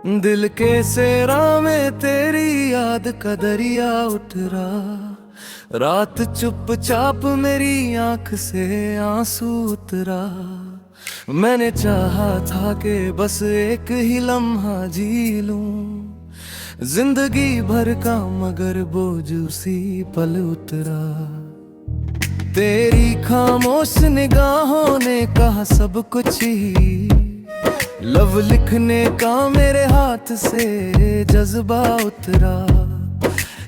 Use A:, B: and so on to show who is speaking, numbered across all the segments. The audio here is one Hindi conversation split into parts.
A: दिल के सेरा में तेरी याद का दरिया उठ रहा। रात चुपचाप मेरी आंख से आंसू उतरा। मैंने चाहा था कि बस एक ही लम्हा जी लूं जिंदगी भर का, मगर बोझ उसी पल उतरा। तेरी खामोश निगाहों ने कहा सब कुछ ही, लव लिखने का मेरे हाथ से जज्बा उतरा।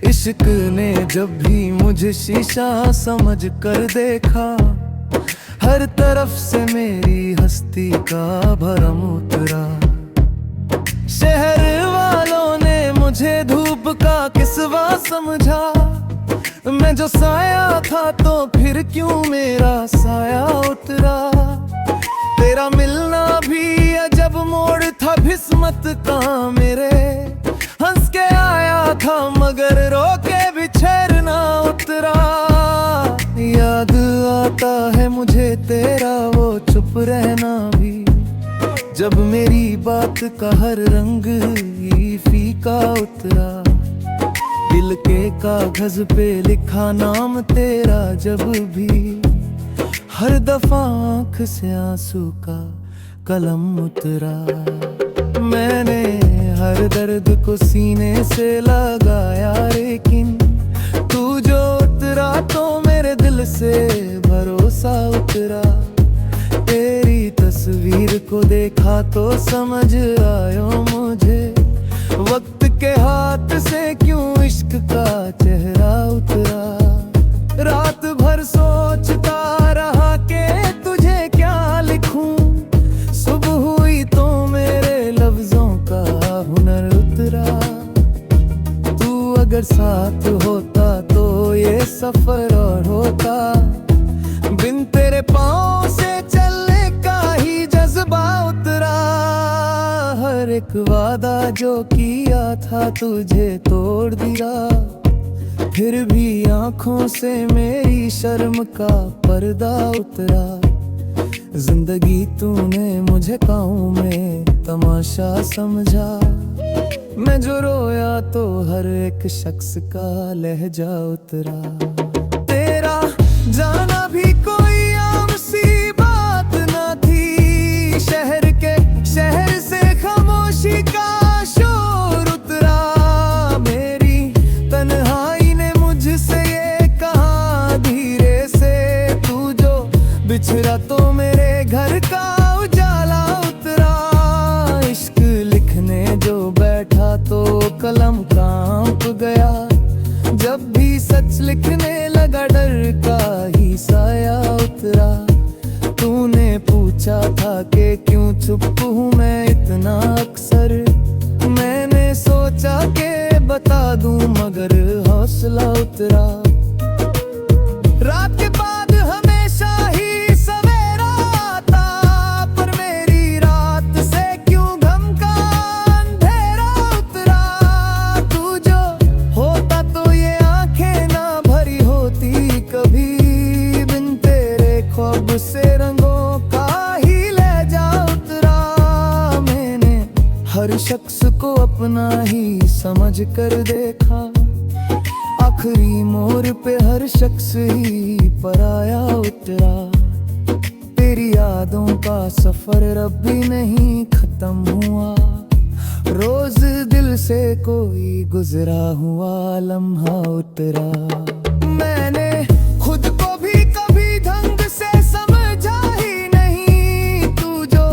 A: इश्क ने जब भी मुझे शीशा समझ कर देखा, हर तरफ से मेरी हस्ती का भरम उतरा। शहर वालों ने मुझे धूप का किस्सा समझा, मैं जो साया था तो फिर क्यों मेरा साया उतरा। तेरा मिलना भी अजब मोड़ था किस्मत का, मेरे हंस के आया था मगर रो के भी ठहरना उतरा। याद आता है मुझे तेरा वो चुप रहना भी, जब मेरी बात का हर रंग ही फीका उतरा। दिल के कागज पे लिखा नाम तेरा जब भी, हर दफा आंख से आंसू का कलम उतरा। मैंने हर दर्द को सीने से लगाया, लेकिन तू जो उतरा तो मेरे दिल से भरोसा उतरा। तेरी तस्वीर को देखा तो समझ आयो मुझे, वक्त के हाथ से क्यों इश्क का चेहरा उतरा। रात भर सोचता रहा कि तुझे क्या लिखूं, सुबह हुई तो मेरे लफ्जों का हुनर उतरा। तू अगर साथ होता तो ये सफर और होता, बिन तेरे पाँव से चलने का ही जज्बा उतरा। हर एक वादा जो किया था तुझे तोड़ दिया, फिर भी आंखों से मेरी शर्म का पर्दा उतरा। जिंदगी तूने मुझे कांव में तमाशा समझा, मैं जो रोया तो हर एक शख्स का लहजा उतरा। तेरा जाना भी कोई आम सी बात ना थी, शहर से खामोशी का शोर उतरा। मेरी तन्हाई ने मुझसे ये कहा धीरे से, तू जो बिछड़ा तो मेरे घर का उजाला उतरा। इश्क लिखने जो बैठा तो कलम कांप गया, जब भी सच लिखने लगा डर का ही साया उतरा। तूने पूछा था कि क्यों चुप हूँ मैं इतना अक्सर, मैंने सोचा कि बता दूं मगर हौसला उतरा। रात के बाद हमेशा ही सवेरा आता, पर मेरी रात से क्यों गम का अंधेरा उतरा। तू जो होता तो ये आंखें ना भरी होती कभी, बिन तेरे ख्वाब से रंगों का ही लहजा उतरा। मैंने हर शख्स को अपना ही समझ कर देखा, आखिरी मोड़ पे हर शख्स ही पराया उतरा। तेरी यादों का सफर अब भी नहीं खत्म हुआ, रोज दिल से कोई गुजरा हुआ लम्हा उतरा। मैंने खुद को भी कभी ढंग से समझा ही नहीं, तू जो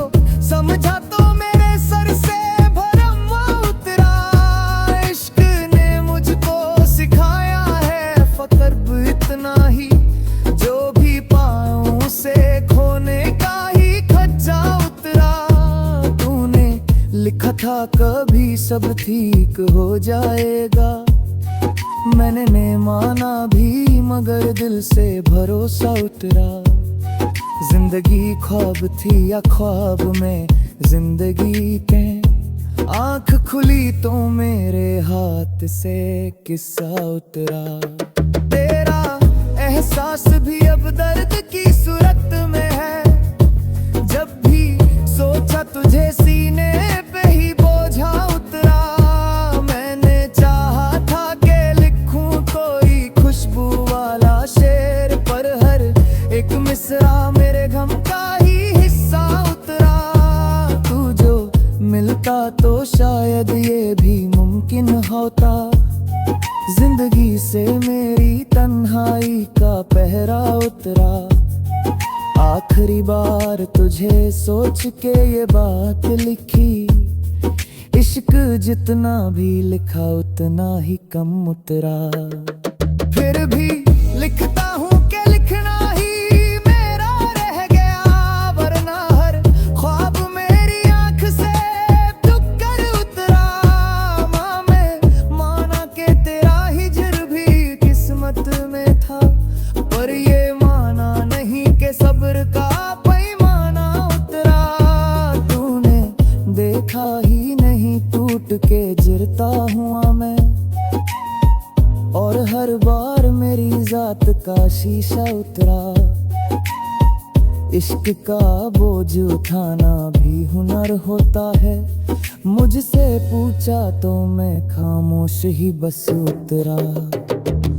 A: समझा तो मेरे सर से भरम उतरा। इश्क ने मुझको सिखाया है फकर इतना ही, जो भी पाऊं से खोने का ही खर्चा उतरा। तूने लिखा था कभी सब ठीक हो जाएगा, मैंने ने माना भी मगर दिल से भरोसा उतरा। जिंदगी ख्वाब थी या ख्वाब में जिंदगी के, आंख खुली तो मेरे हाथ से किस्सा उतरा। तेरा एहसास भी अब दर्द की सूरत में है, जब भी सोचा तुझे सीने पे ही बोझा जिंदगी से मेरी तन्हाई का पहरा उतरा। आखिरी बार तुझे सोच के ये बात लिखी, इश्क जितना भी लिखा उतना ही कम उतरा। फिर भी लिखता हूँ कि लिखना ही मेरा रह गया, वरना हर ख्वाब मेरी आंख से दुख कर उतरा। माँ मैं माना कि तेरा हिजर भी किस्मत में था, पर ये माना नहीं कि सब्र का पैमाना उतरा। तूने देखा ही नहीं टूट के गिरता हुआ मैं, और हर बार मेरी जात का शीशा उतरा। इश्क का बोझ उठाना भी हुनर होता है, मुझसे पूछा तो मैं खामोश ही बस उतरा।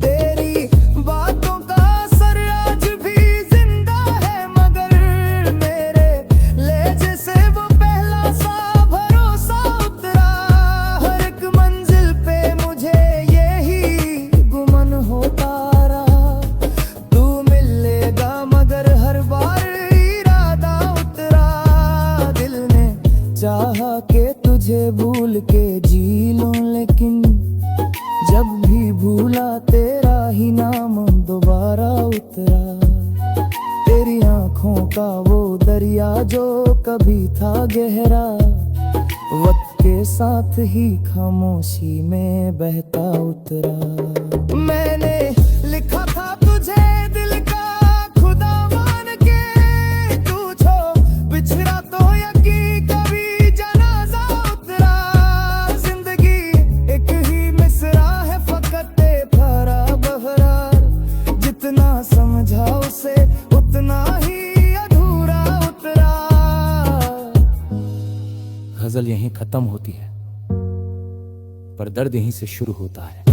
A: तेरी बातों का असर आज भी जिंदा है, मगर मेरे लहजे से वो पहला सा भरोसा उतरा। हर एक मंजिल पे मुझे यही गुमन होता रहा, तू मिलेगा मगर हर बार इरादा उतरा। दिल ने चाहा कि तुझे भूल के जी लूं, लेकिन जब भी भूला तेरा ही नाम दोबारा उतरा। तेरी आंखों का वो दरिया जो कभी था गहरा, वक्त के साथ ही खामोशी में बहता उतरा। मैंने लिखा था तुझे दिल का खुदा मान के, तू छो बिछड़ा तो यकीन कभी जनाजा उतरा। जिंदगी एक ही मिसरा है फकत फरा बहरार, जितना समझा उसे उतना ही अधूरा उतरा। गजल यहीं खत्म होती है, पर दर्द यहीं से शुरू होता है।